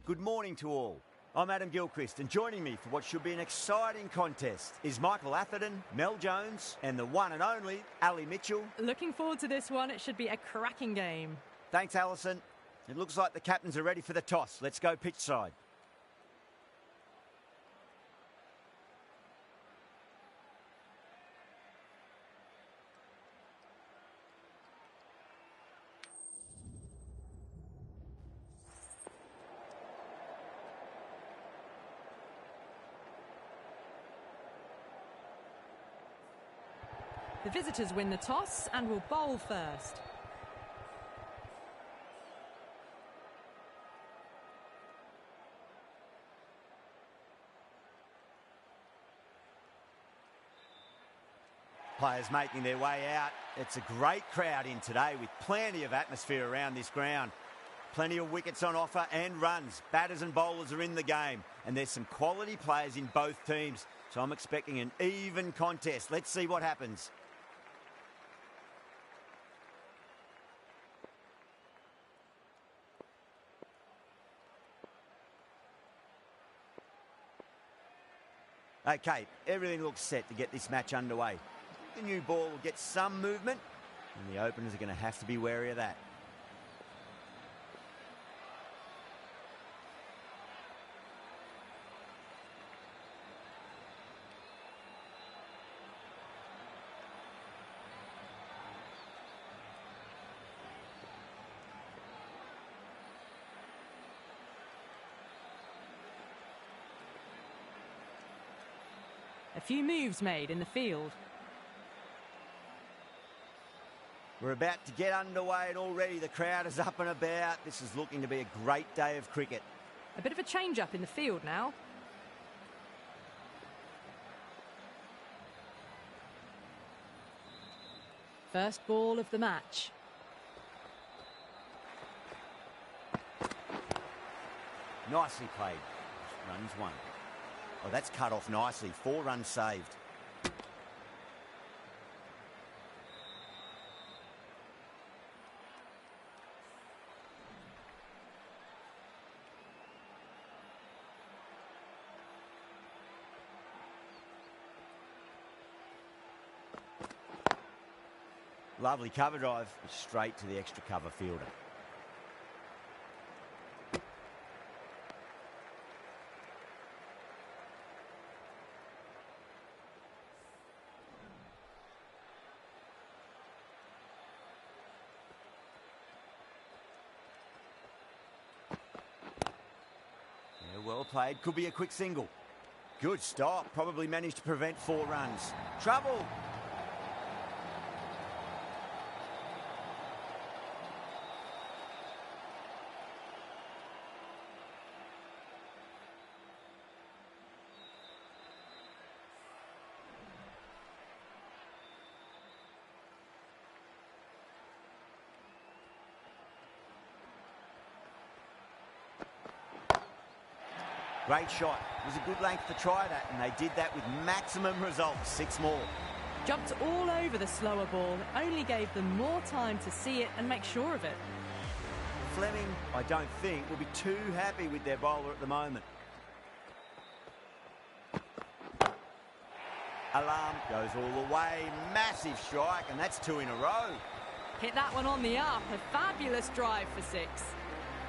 Good morning to all. I'm Adam Gilchrist, and joining me for what should be an exciting contest is Michael Atherton, Mel Jones, and the one and only Ali Mitchell. Looking forward to this one. It should be a cracking game. Thanks, Alison. It looks like the captains are ready for the toss. Let's go pitch side. The visitors win the toss and will bowl first. Players making their way out. It's a great crowd in today with plenty of atmosphere around this ground. Plenty of wickets on offer and runs. Batters and bowlers are in the game, and there's some quality players in both teams. So I'm expecting an even contest. Let's see what happens. Okay, everything looks set to get this match underway. The new ball will get some movement, and the openers are going to have to be wary of that. A few moves made in the field. We're about to get underway and already the crowd is up and about. This is looking to be a great day of cricket. A bit of a change-up in the field now. First ball of the match. Nicely played. Runs one. Oh, that's cut off nicely. 4 runs saved. Lovely cover drive, straight to the extra cover fielder. Yeah, well played, could be a quick single. Good stop, probably managed to prevent 4 runs. Trouble! Great shot. It was a good length to try that, and they did that with maximum results. 6 more. Jumped all over the slower ball. It only gave them more time to see it and make sure of it. Fleming, I don't think, will be too happy with their bowler at the moment. Alarm goes all the way. Massive strike, and that's 2 in a row. Hit that one on the up. A fabulous drive for 6.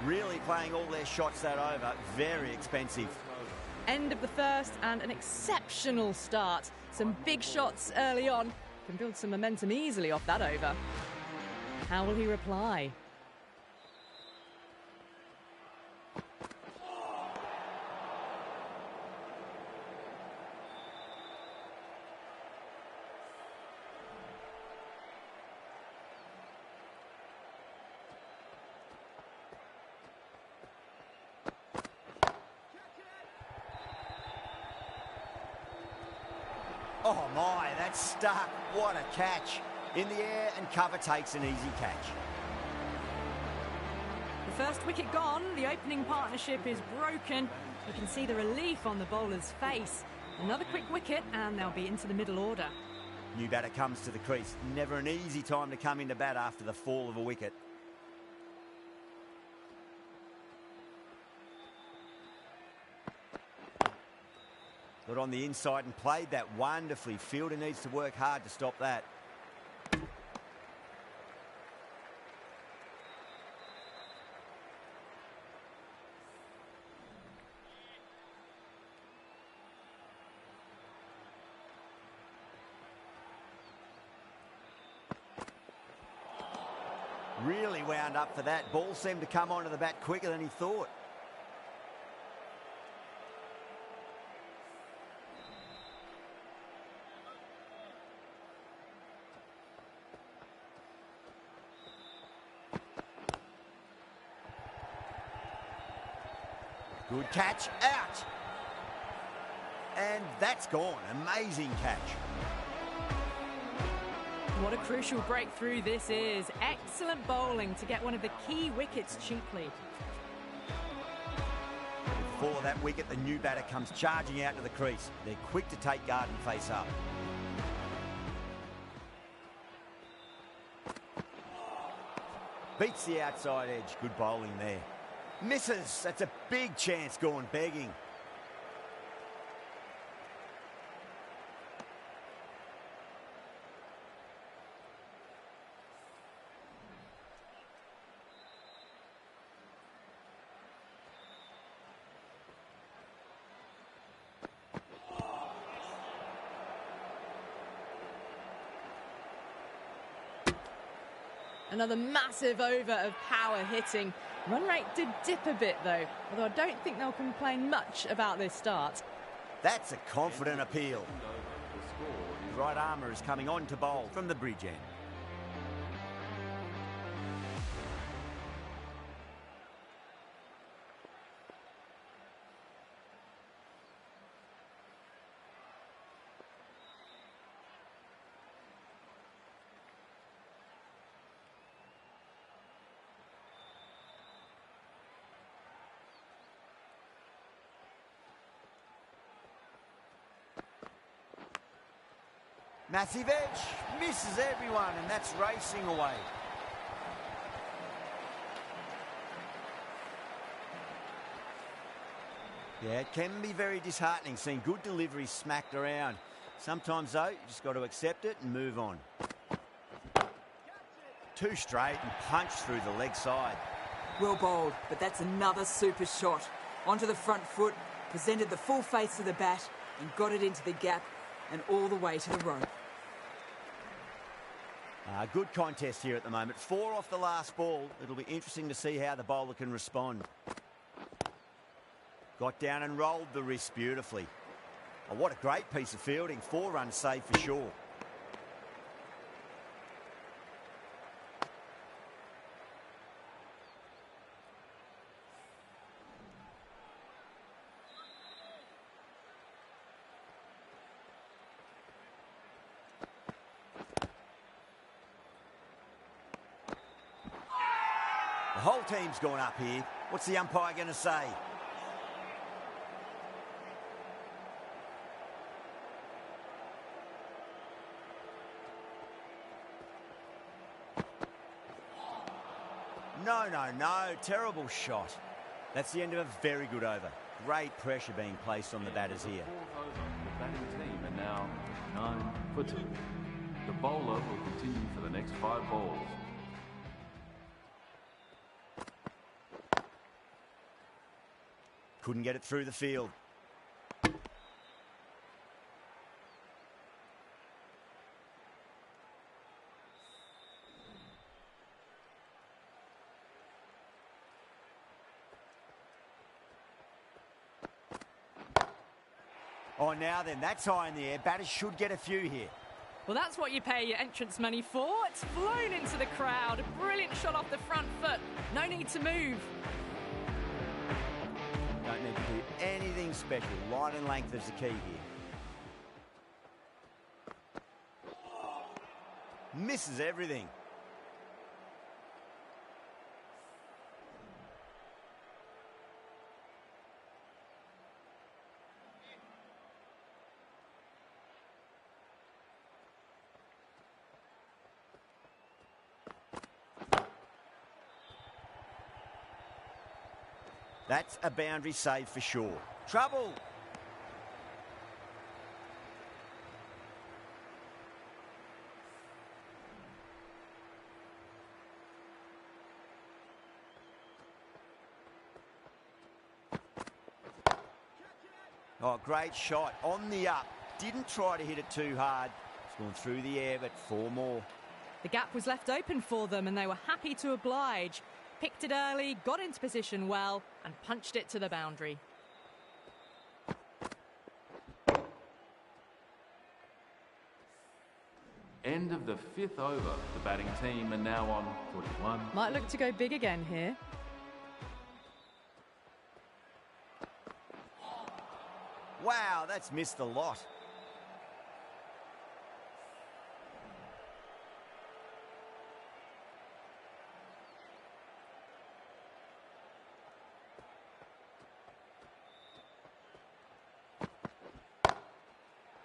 Really playing all their shots that over. Very expensive. End of the first and an exceptional start. Some big shots early on. Can build some momentum easily off that over. How will he reply? Oh my, that's stuck. What a catch. In the air and cover takes an easy catch. The first wicket gone, the opening partnership is broken. You can see the relief on the bowler's face. Another quick wicket and they'll be into the middle order. New batter comes to the crease. Never an easy time to come into bat after the fall of a wicket. Got on the inside and played that wonderfully. Fielder needs to work hard to stop that. Really wound up for that. Ball seemed to come onto the bat quicker than he thought. Good catch, out. And that's gone. Amazing catch. What a crucial breakthrough this is. Excellent bowling to get one of the key wickets cheaply. Before that wicket, the new batter comes charging out to the crease. They're quick to take guard and face up. Beats the outside edge. Good bowling there. Misses. That's a big chance gone begging. Another massive over of power hitting. Run rate did dip a bit though, although I don't think they'll complain much about this start. That's a confident appeal. Right armour is coming on to bowl from the bridge end. Massive edge, misses everyone, and that's racing away. Yeah, it can be very disheartening seeing good deliveries smacked around. Sometimes, though, you just got to accept it and move on. Two straight and punched through the leg side. Well bowled, but that's another super shot. Onto the front foot, presented the full face of the bat and got it into the gap and all the way to the rope. Good contest here at the moment. 4 off the last ball. It'll be interesting to see how the bowler can respond. Got down and rolled the wrist beautifully. Oh, what a great piece of fielding. 4 runs saved for sure. The whole team's gone up here. What's the umpire going to say? No. Terrible shot. That's the end of a very good over. Great pressure being placed on the batters here. The batting team are now 9 for 2. The bowler will continue for the next 5 balls. Couldn't get it through the field. Oh, now then, that's high in the air. Batters should get a few here. Well, that's what you pay your entrance money for. It's flown into the crowd. A brilliant shot off the front foot. No need to move. Don't need to do anything special. Line and length is the key here. Misses everything. That's a boundary save for sure. Trouble. Oh, great shot. On the up. Didn't try to hit it too hard. It's gone through the air, but 4 more. The gap was left open for them and they were happy to oblige. Picked it early, got into position well and punched it to the boundary. End of the 5th over. The batting team are now on 41. Might look to go big again here. Wow, that's missed a lot.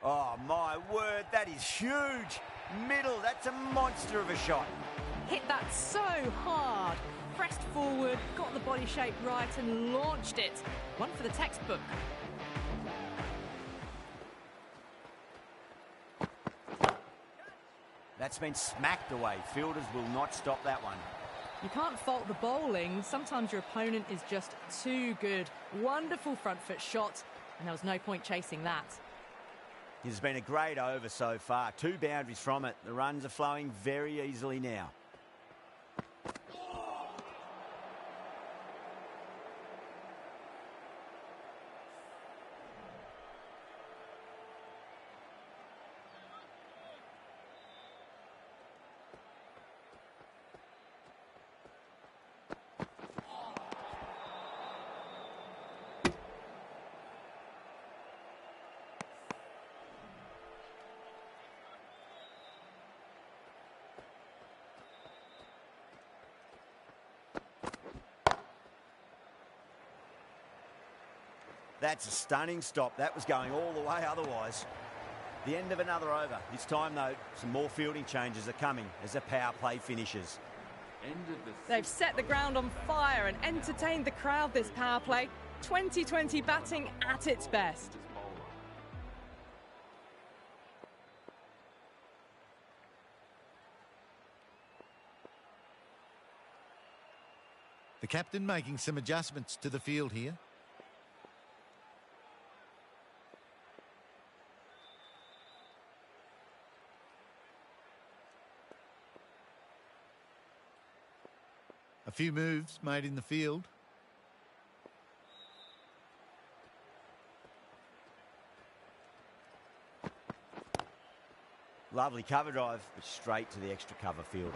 Oh, my word, that is huge. Middle, that's a monster of a shot. Hit that so hard. Pressed forward, got the body shape right and launched it. One for the textbook. That's been smacked away. Fielders will not stop that one. You can't fault the bowling. Sometimes your opponent is just too good. Wonderful front foot shot, and there was no point chasing that. It's been a great over so far. 2 boundaries from it. The runs are flowing very easily now. That's a stunning stop. That was going all the way otherwise. The end of another over. This time, though, some more fielding changes are coming as the power play finishes. They've set the ground on fire and entertained the crowd this power play. 2020 batting at its best. The captain making some adjustments to the field here. A few moves made in the field. Lovely cover drive, but straight to the extra cover field.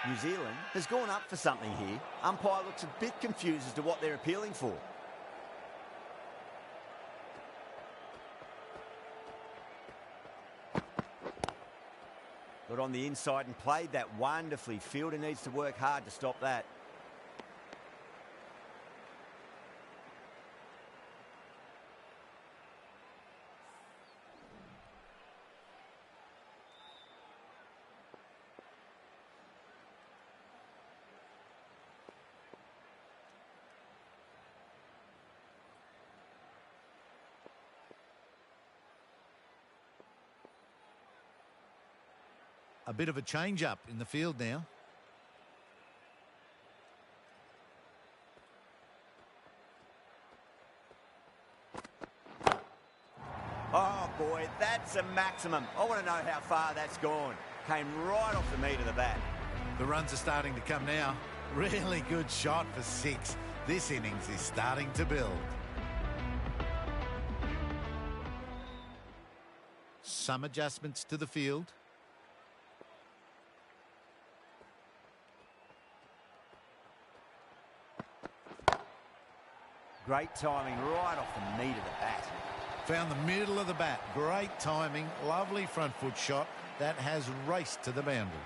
New Zealand has gone up for something here. Umpire looks a bit confused as to what they're appealing for. Got on the inside and played that wonderfully. Fielder needs to work hard to stop that. A bit of a change-up in the field now. Oh, boy, that's a maximum. I want to know how far that's gone. Came right off the meat of the bat. The runs are starting to come now. Really good shot for 6. This innings is starting to build. Some adjustments to the field. Great timing right off the meat of the bat. Found the middle of the bat. Great timing. Lovely front foot shot. That has raced to the boundary.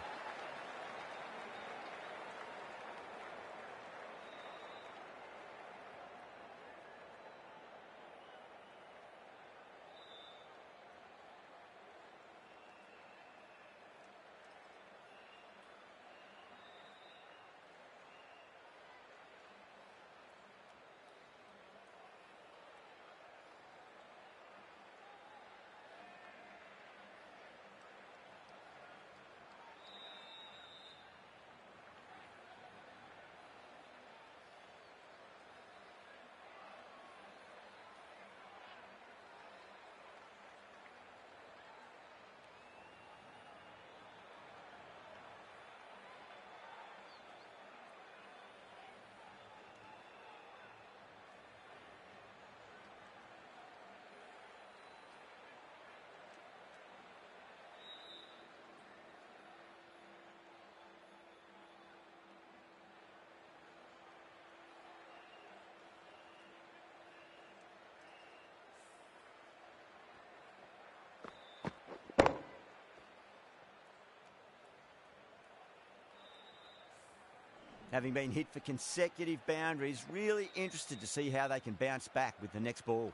Having been hit for consecutive boundaries, really interested to see how they can bounce back with the next ball.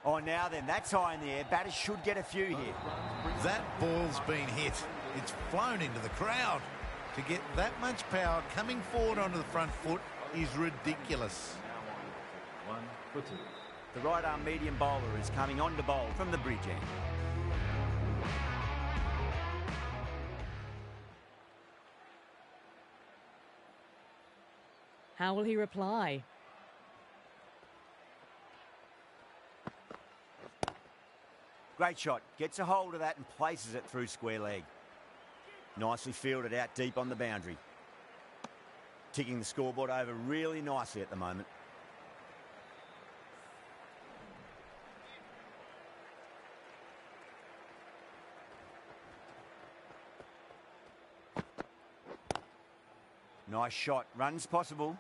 Oh, now then, that's high in the air. Batters should get a few here. That ball's been hit. It's flown into the crowd. To get that much power coming forward onto the front foot is ridiculous. Now on 1 for 2. The right-arm medium bowler is coming on to bowl from the bridge end. How will he reply? Great shot. Gets a hold of that and places it through square leg. Nicely fielded out deep on the boundary. Ticking the scoreboard over really nicely at the moment. Nice shot. Runs possible.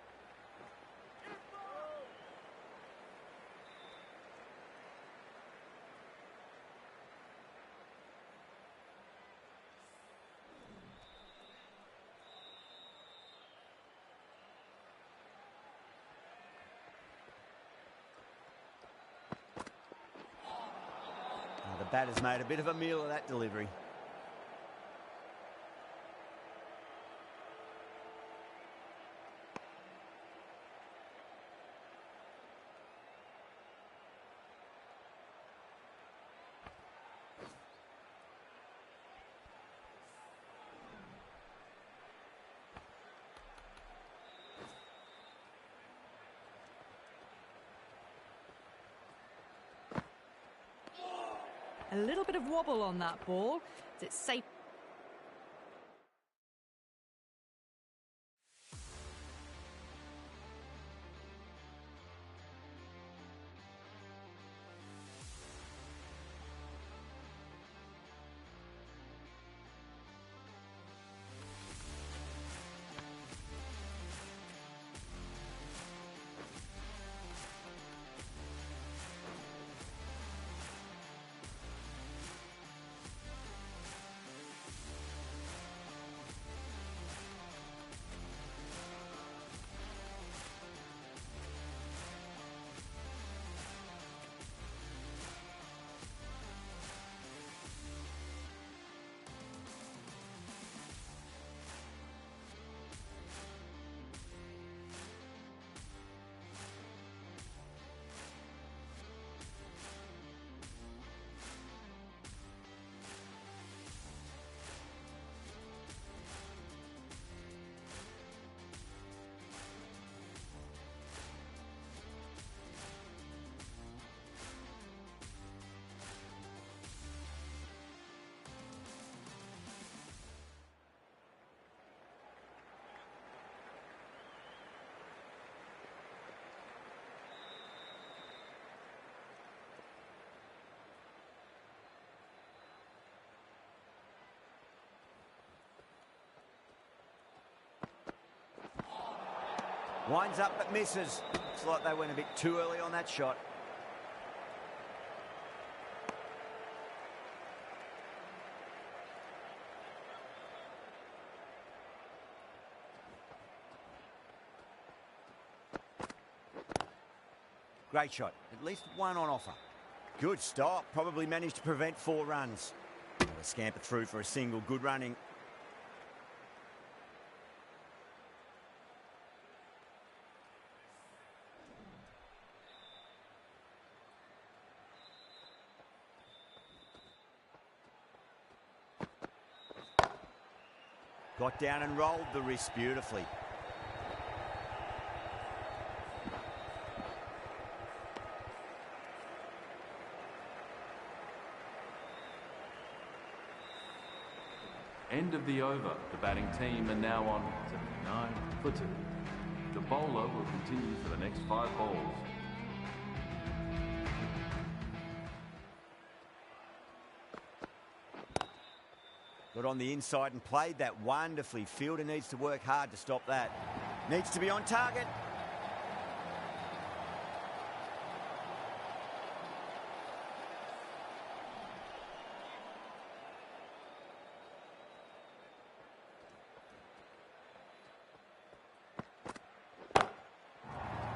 The batter's made a bit of a meal of that delivery. A little bit of wobble on that ball. Is it safe? Winds up but misses. Looks like they went a bit too early on that shot. Great shot. At least one on offer. Good stop. Probably managed to prevent 4 runs. They scamper through for a single. Good running. Got down and rolled the wrist beautifully. End of the over. The batting team are now on to 9 for 2. The bowler will continue for the next 5 balls. Got on the inside and played that wonderfully. Fielder needs to work hard to stop that. Needs to be on target.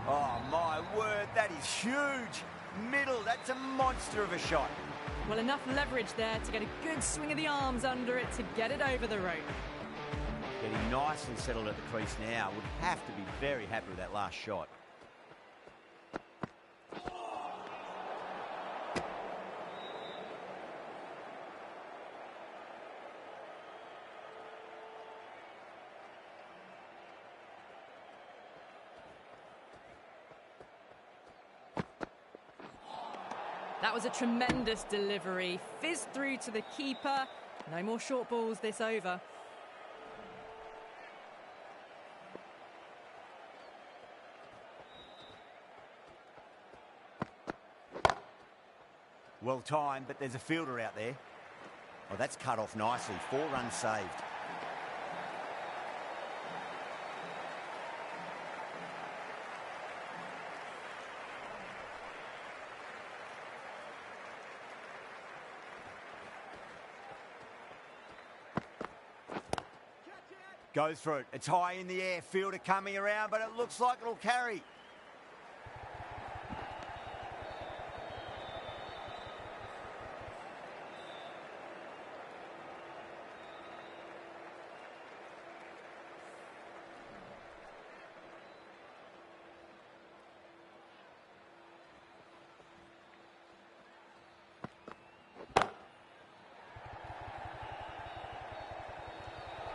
Oh, my word, that is huge. Middle, that's a monster of a shot. Well, enough leverage there to get a good swing of the arms under it to get it over the rope. Getting nicely settled at the crease now. Would have to be very happy with that last shot. That was a tremendous delivery. Fizzed through to the keeper. No more short balls this over. Well timed, but there's a fielder out there. Oh, that's cut off nicely. 4 runs saved. Goes for it. It's high in the air. Fielder coming around, but it looks like it'll carry.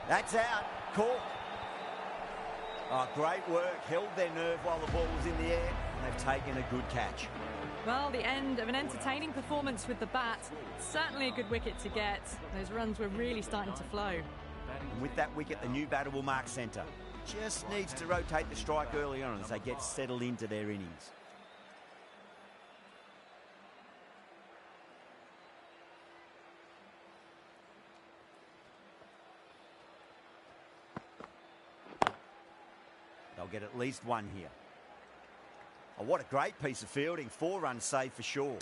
That's out. Caught. Oh, great work. Held their nerve while the ball was in the air, and they've taken a good catch. Well, the end of an entertaining performance with the bat. Certainly a good wicket to get. Those runs were really starting to flow. And with that wicket, the new batter will mark centre. Just needs to rotate the strike early on as they get settled into their innings. They'll get at least one here. Oh, what a great piece of fielding. 4 runs saved for sure.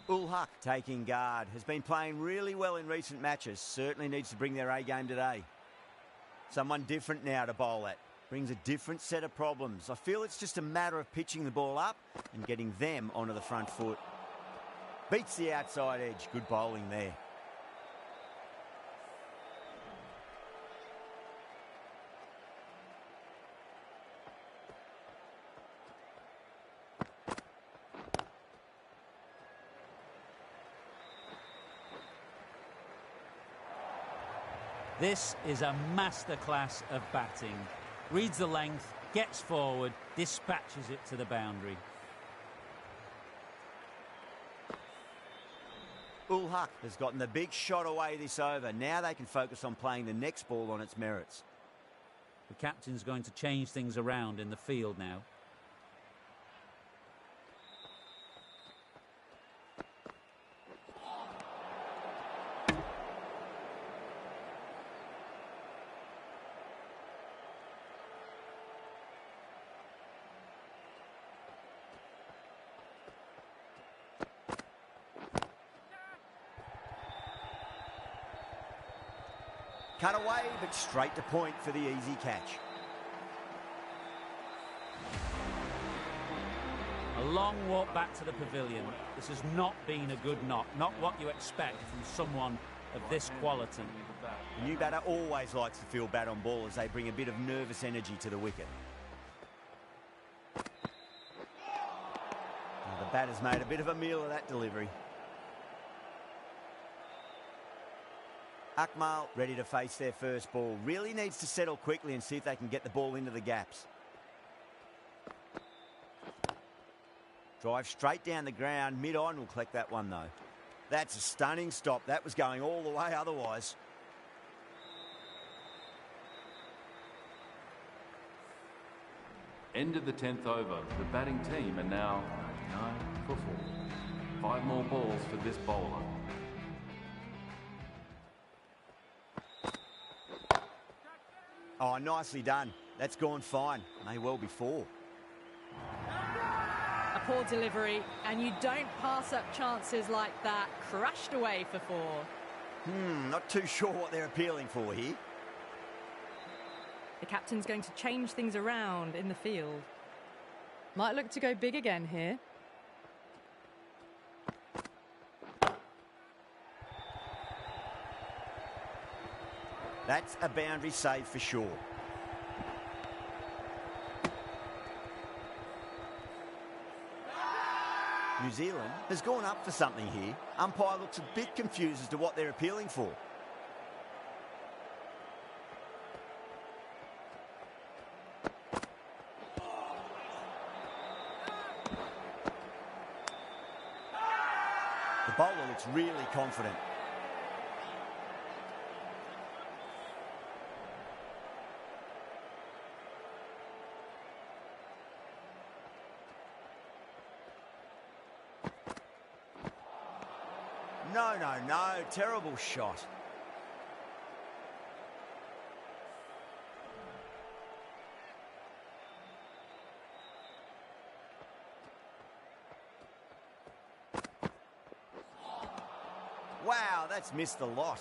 Ul Haq taking guard. Has been playing really well in recent matches. Certainly needs to bring their A game today. Someone different now to bowl at. Brings a different set of problems. I feel it's just a matter of pitching the ball up and getting them onto the front foot. Beats the outside edge. Good bowling there. This is a masterclass of batting. Reads the length, gets forward, dispatches it to the boundary. Ul Haq has gotten the big shot away this over. Now they can focus on playing the next ball on its merits. The captain's going to change things around in the field now. Cut away, but straight to point for the easy catch. A long walk back to the pavilion. This has not been a good knock. Not what you expect from someone of this quality. The new batter always likes to feel bat on ball as they bring a bit of nervous energy to the wicket. Now the batter's made a bit of a meal of that delivery. Akmal ready to face their first ball. Really needs to settle quickly and see if they can get the ball into the gaps. Drive straight down the ground. Mid-on will collect that one though. That's a stunning stop. That was going all the way otherwise. End of the 10th over. The batting team are now 9 for 4. 5 more balls for this bowler. Oh, nicely done. That's gone fine. May well be 4. A poor delivery, and you don't pass up chances like that. Crashed away for 4. Not too sure what they're appealing for here. The captain's going to change things around in the field. Might look to go big again here. That's a boundary save for sure. New Zealand has gone up for something here. Umpire looks a bit confused as to what they're appealing for. The bowler looks really confident. No, terrible shot. Wow, that's missed a lot.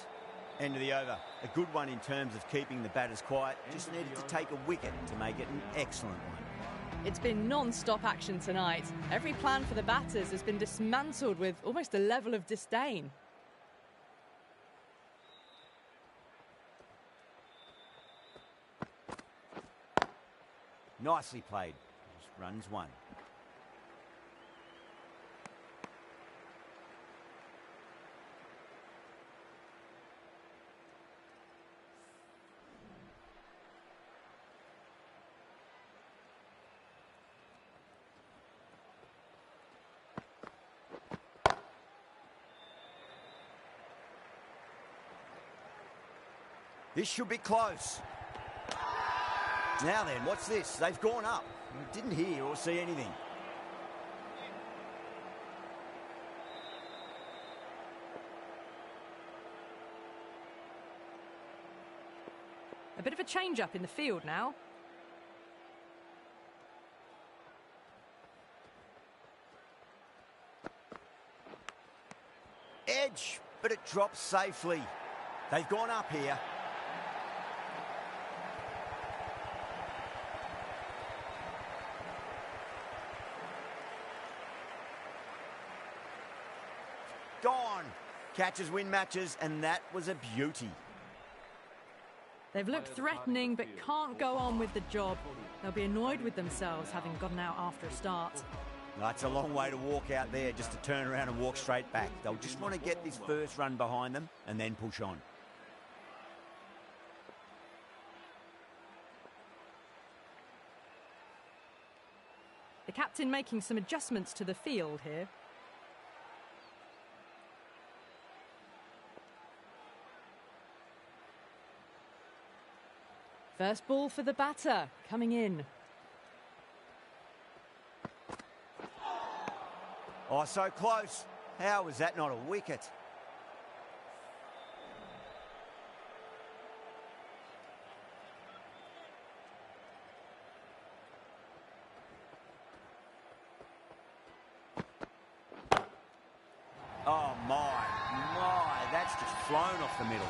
End of the over. A good one in terms of keeping the batters quiet. Just needed to take a wicket to make it an excellent one. It's been non-stop action tonight. Every plan for the batters has been dismantled with almost a level of disdain. Nicely played. Just runs one. This should be close. Now then, what's this? They've gone up. Didn't hear or see anything. A bit of a change-up in the field now. Edge, but it drops safely. They've gone up here. Gone. Catches win matches, and that was a beauty. They've looked threatening, but can't go on with the job. They'll be annoyed with themselves having gotten out after a start. That's a long way to walk out there just to turn around and walk straight back. They'll just want to get this first run behind them and then push on. The captain making some adjustments to the field here. First ball for the batter, coming in. Oh, so close. How was that not a wicket? Oh, my, that's just flown off the middle.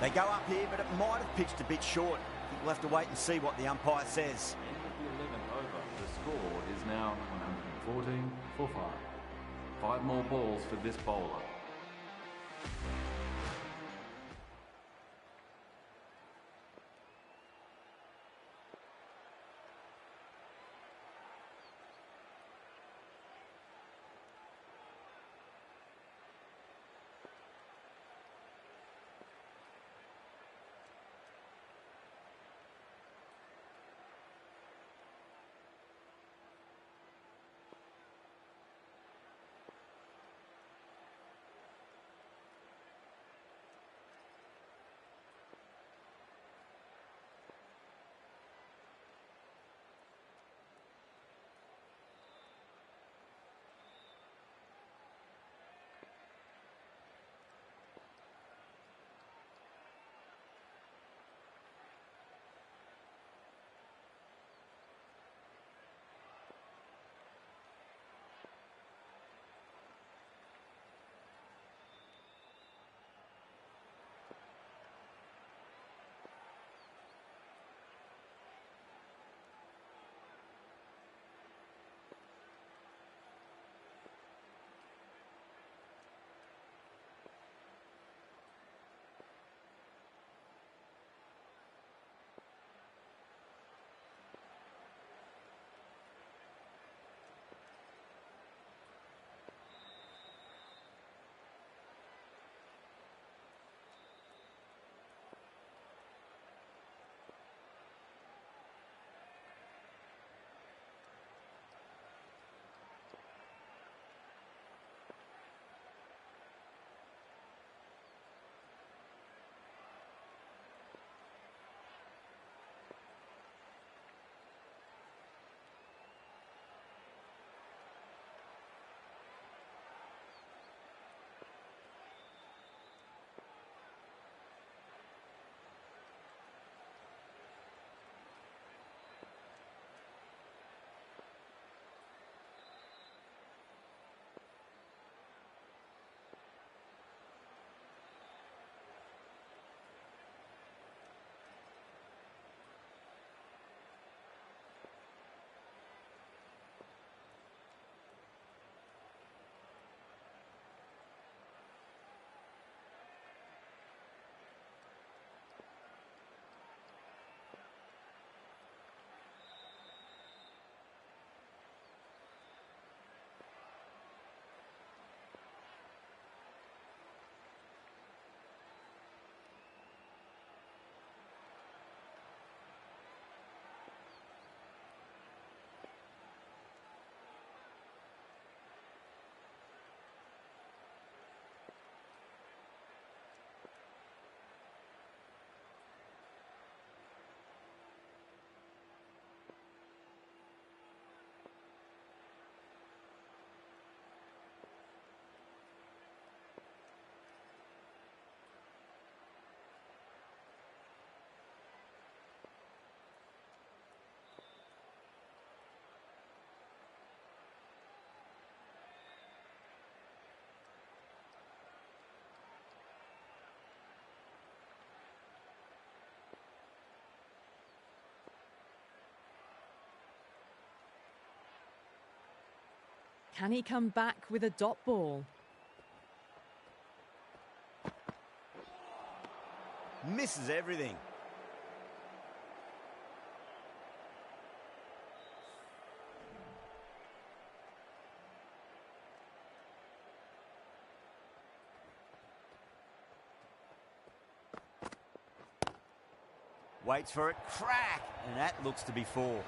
They go up here, but it might have pitched a bit short. I think we'll have to wait and see what the umpire says. End of the 11th over. The score is now 114 for 5. 5 more balls for this bowler. Can he come back with a dot ball? Misses everything. Waits for it, crack, and that looks to be 4.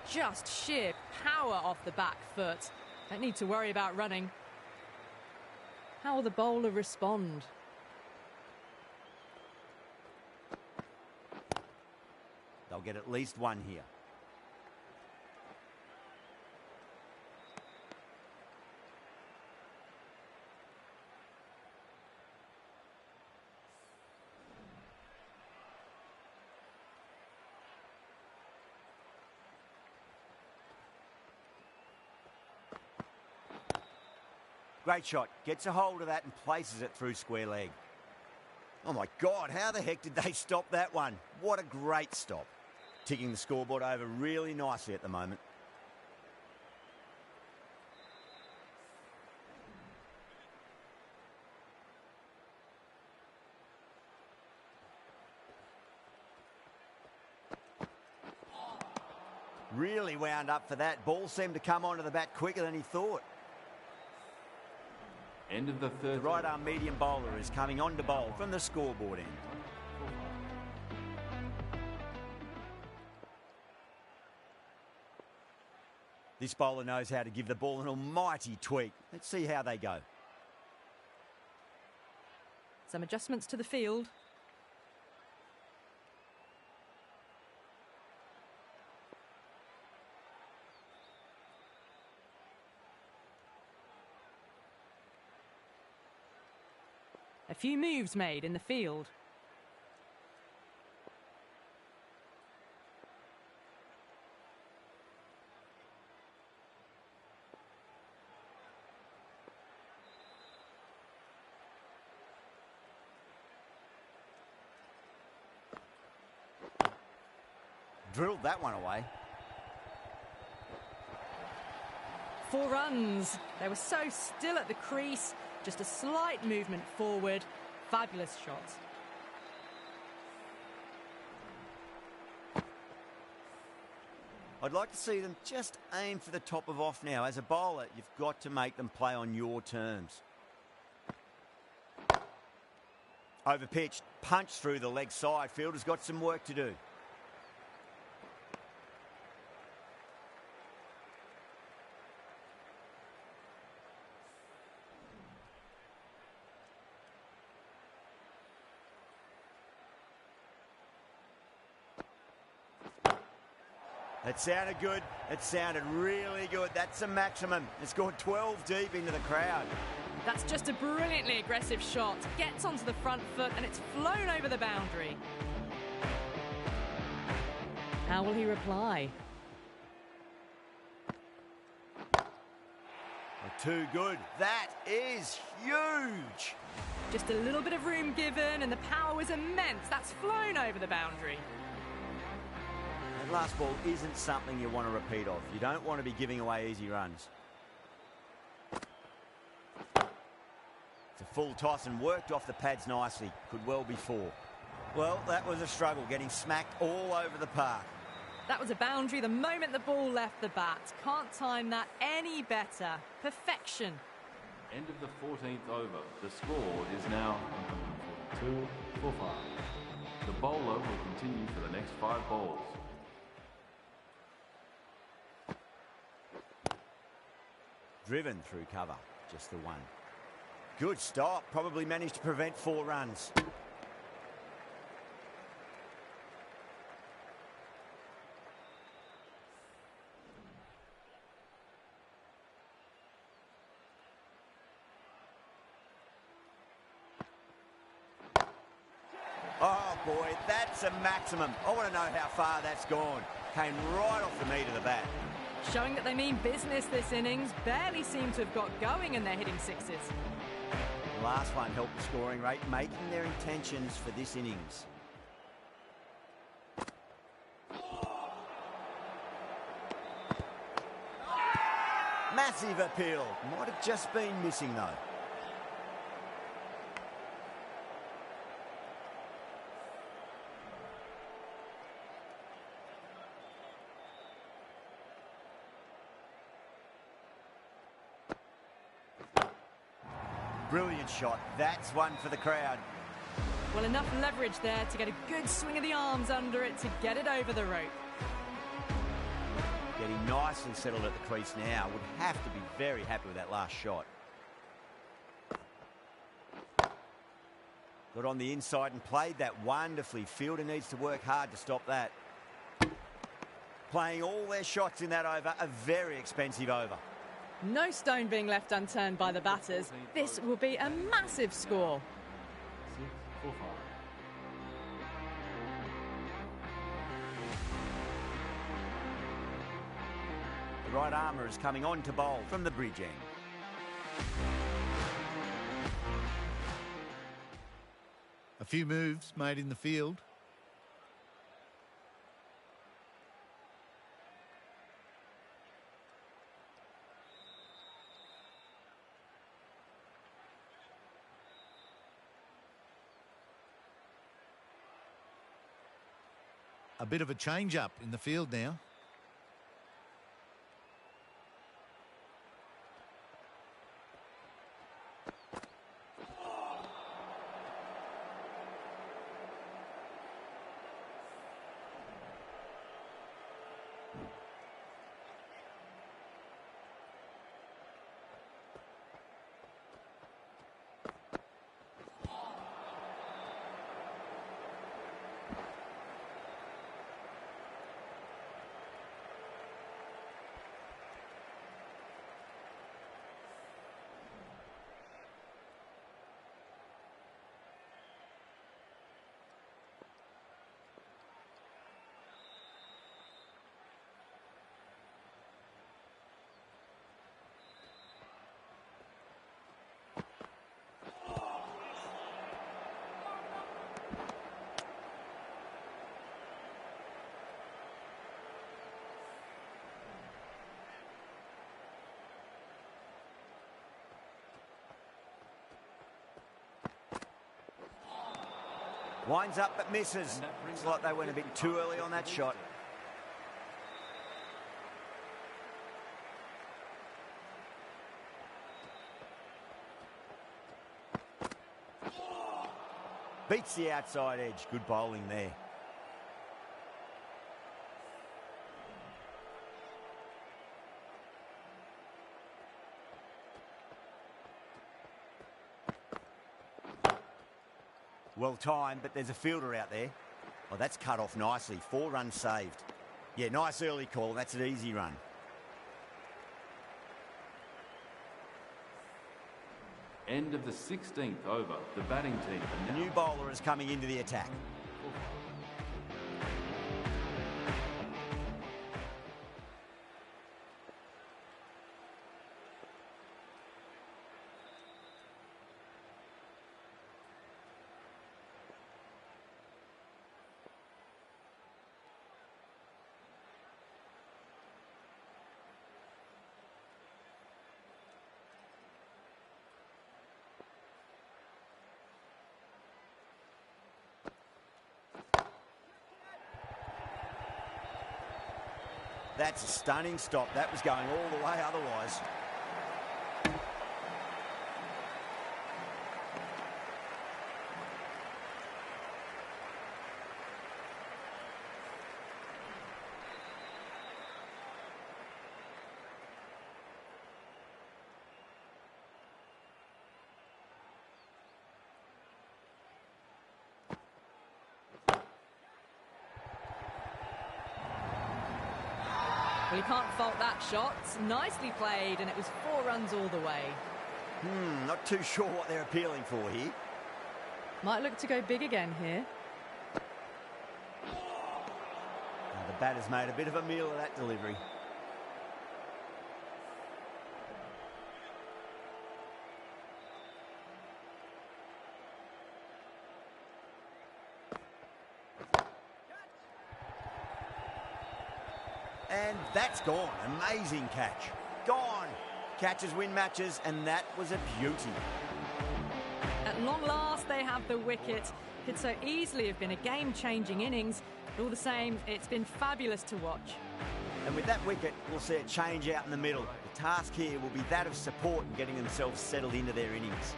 Just sheer power off the back foot. Don't need to worry about running. How will the bowler respond? They'll get at least 1 here. Great shot. Gets a hold of that and places it through square leg. Oh my God, how the heck did they stop that one? What a great stop. Ticking the scoreboard over really nicely at the moment. Really wound up for that. Ball seemed to come onto the bat quicker than he thought. End of the The third. right arm medium bowler is coming on to bowl from the scoreboard end. This bowler knows how to give the ball an almighty tweak. Let's see how they go. Some adjustments to the field. A few moves made in the field. Drilled that one away. 4 runs. They were so still at the crease. Just a slight movement forward. Fabulous shot. I'd like to see them just aim for the top of off now. As a bowler, you've got to make them play on your terms. Overpitched, punched through the leg side. Fielder's got some work to do. It sounded good. It sounded really good. That's a maximum. It's gone 12 deep into the crowd. That's just a brilliantly aggressive shot. Gets onto the front foot and it's flown over the boundary. How will he reply? Too good. That is huge. Just a little bit of room given and the power was immense. That's flown over the boundary. That last ball isn't something you want to repeat of. You don't want to be giving away easy runs. It's a full toss and worked off the pads nicely. Could well be 4. Well, that was a struggle, getting smacked all over the park. That was a boundary the moment the ball left the bat. Can't time that any better. Perfection. End of the 14th over. The score is now 142 for 5. The bowler will continue for the next 5 balls. Driven through cover, just the 1. Good stop, probably managed to prevent 4 runs. Oh boy, that's a maximum. I want to know how far that's gone. Came right off the meat of the bat. Showing that they mean business this innings. Barely seem to have got going and they're hitting 6s. The last one helped the scoring rate, making their intentions for this innings. Massive appeal. Might have just been missing, though. Brilliant shot. That's one for the crowd. Well, enough leverage there to get a good swing of the arms under it to get it over the rope. Getting nicely settled at the crease now. Would have to be very happy with that last shot. Got on the inside and played that wonderfully. Fielder needs to work hard to stop that. Playing all their shots in that over, a very expensive over. No stone being left unturned by the batters. This will be a massive score. 6-4-5. The right armour is coming on to bowl from the bridge end. A few moves made in the field. A bit of a change-up in the field now. Winds up but misses. Looks like they went a bit too early on that shot. Beats the outside edge. Good bowling there. Well timed, but there's a fielder out there. Oh, that's cut off nicely. 4 runs saved. Yeah, nice early call. That's an easy run. End of the 16th over. The batting team. The new bowler is coming into the attack. That's a stunning stop. That was going all the way otherwise. Well, you can't fault that shot. Nicely played, and it was 4 runs all the way. Not too sure what they're appealing for here. Might look to go big again here. Now, the batter's made a bit of a meal of that delivery. And that's gone. Amazing catch. gone. Catches win matches, and that was a beauty. At long last, they have the wicket. Could so easily have been a game-changing innings. But all the same, it's been fabulous to watch. And with that wicket, we'll see a change out in the middle. The task here will be that of support and getting themselves settled into their innings.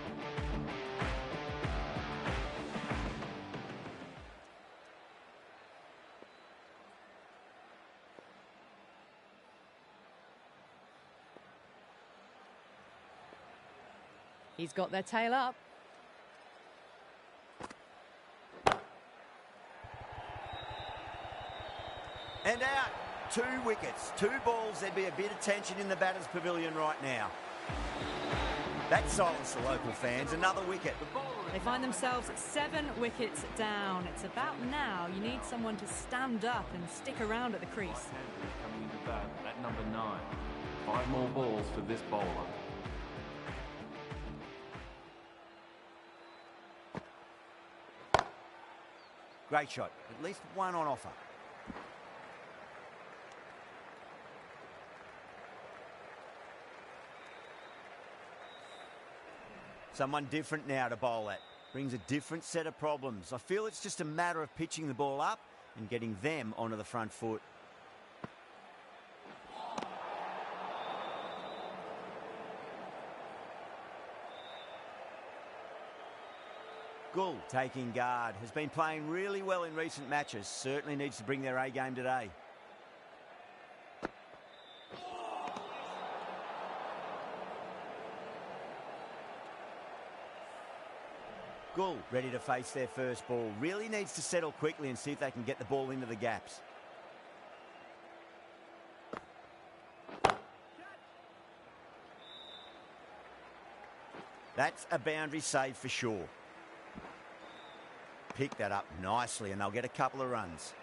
He's got their tail up. And out. 2 wickets, 2 balls. There'd be a bit of tension in the batter's pavilion right now. That silenced the local fans. Another wicket. They find themselves 7 wickets down. It's about now you need someone to stand up and stick around at the crease. Coming into bat at number 9. 5 more balls for this bowler. Great shot. At least one on offer. Someone different now to bowl at. Brings a different set of problems. I feel it's just a matter of pitching the ball up and getting them onto the front foot. Gull taking guard. Has been playing really well in recent matches. Certainly needs to bring their A game today. Gull ready to face their first ball. Really needs to settle quickly and see if they can get the ball into the gaps. That's a boundary save for sure. Pick that up nicely and they'll get a couple of runs.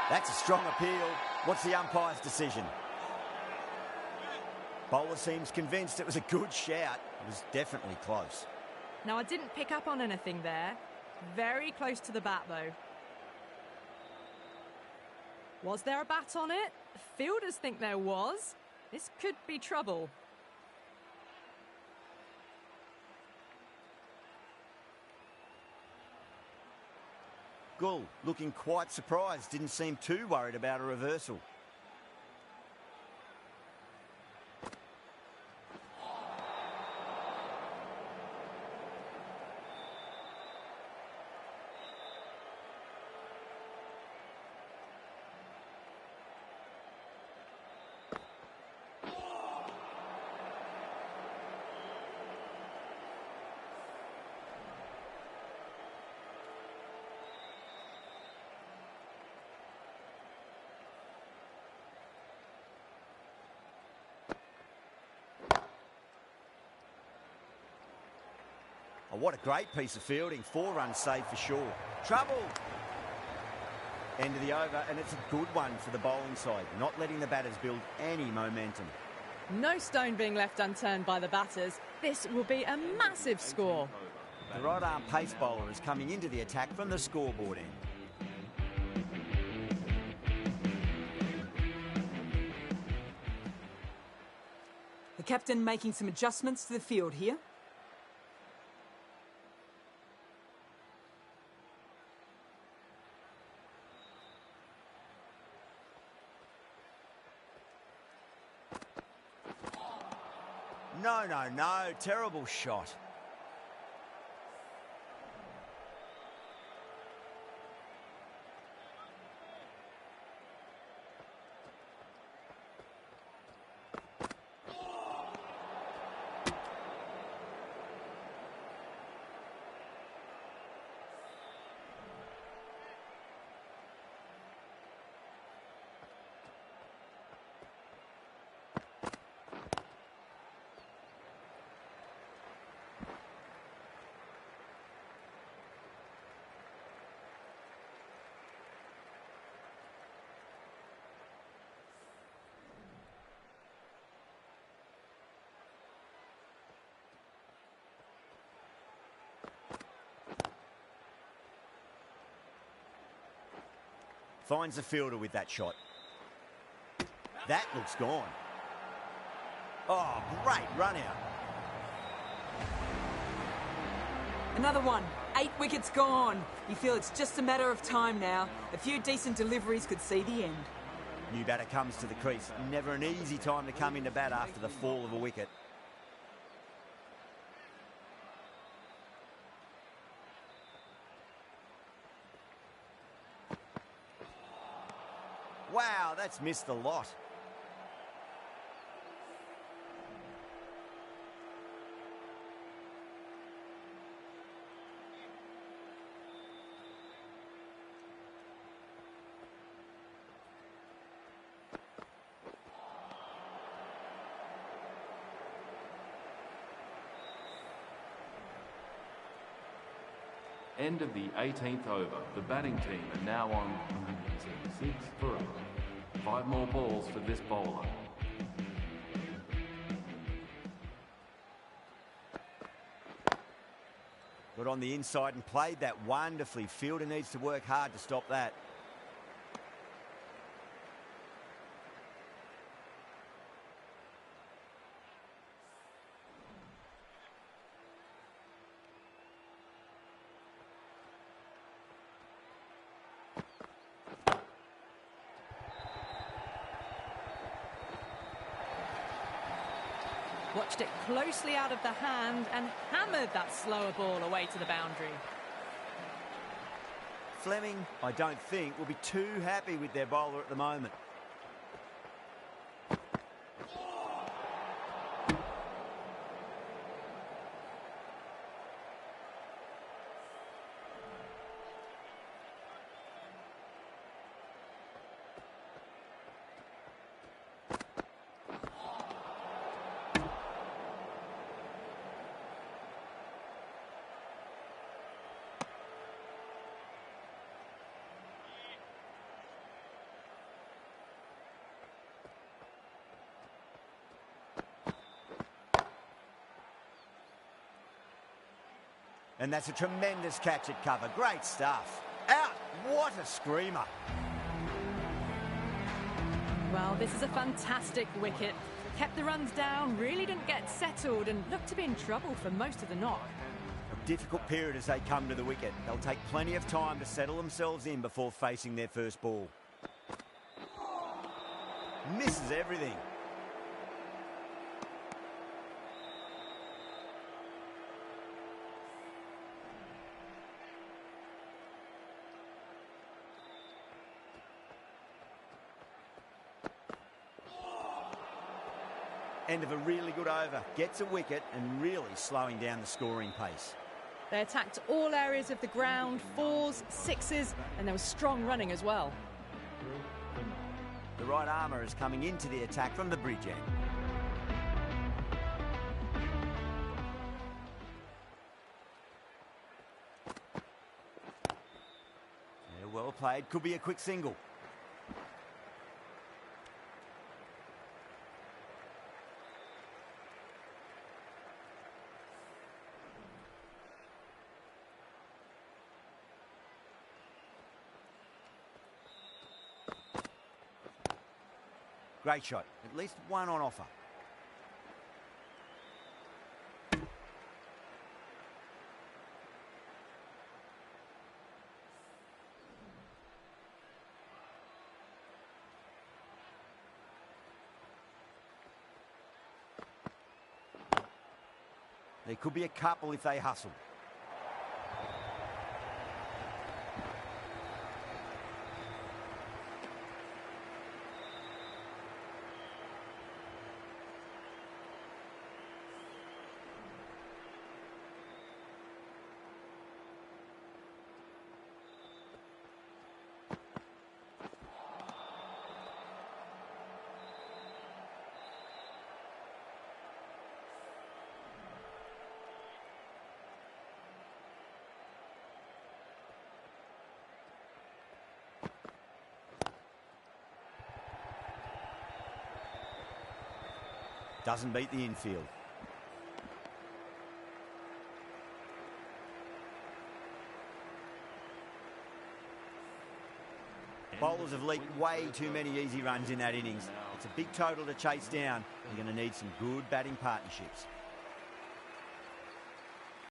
That's a strong appeal. What's the umpire's decision? Bowler seems convinced it was a good shout. It was definitely close. Now, I didn't pick up on anything there. Very close to the bat, though. Was there a bat on it? Fielders think there was. This could be trouble. Gull looking quite surprised. Didn't seem too worried about a reversal. Oh, what a great piece of fielding. 4 runs saved for sure. Trouble. End of the over, and it's a good one for the bowling side. Not letting the batters build any momentum. No stone being left unturned by the batters. This will be a massive score. The right-arm pace bowler is coming into the attack from the scoreboard end. The captain making some adjustments to the field here. No, no, no. Terrible shot. Finds the fielder with that shot. That looks gone. Oh, great run out. Another one. 8 wickets gone. You feel it's just a matter of time now. A few decent deliveries could see the end. New batter comes to the crease. Never an easy time to come into bat after the fall of a wicket. Wow, that's missed a lot. End of the 18th over. The batting team are now on 176 for over. 5 more balls for this bowler. Got on the inside and played that wonderfully. Fielder needs to work hard to stop that. Watched it closely out of the hand and hammered that slower ball away to the boundary. Fleming, I don't think, will be too happy with their bowler at the moment. And that's a tremendous catch at cover. Great stuff. Out. What a screamer. Well, this is a fantastic wicket. Kept the runs down, really didn't get settled and looked to be in trouble for most of the knock. A difficult period as they come to the wicket. They'll take plenty of time to settle themselves in before facing their first ball. Misses everything. End of a really good over. Gets a wicket and really slowing down the scoring pace. They attacked all areas of the ground, 4s, 6s, and there was strong running as well. The right armour is coming into the attack from the bridge end. Yeah, well played. Could be a quick single. Great shot. At least one on offer. There could be a couple if they hustle. Doesn't beat the infield. Bowlers have leaked way too many easy runs in that innings. It's a big total to chase down. You're going to need some good batting partnerships.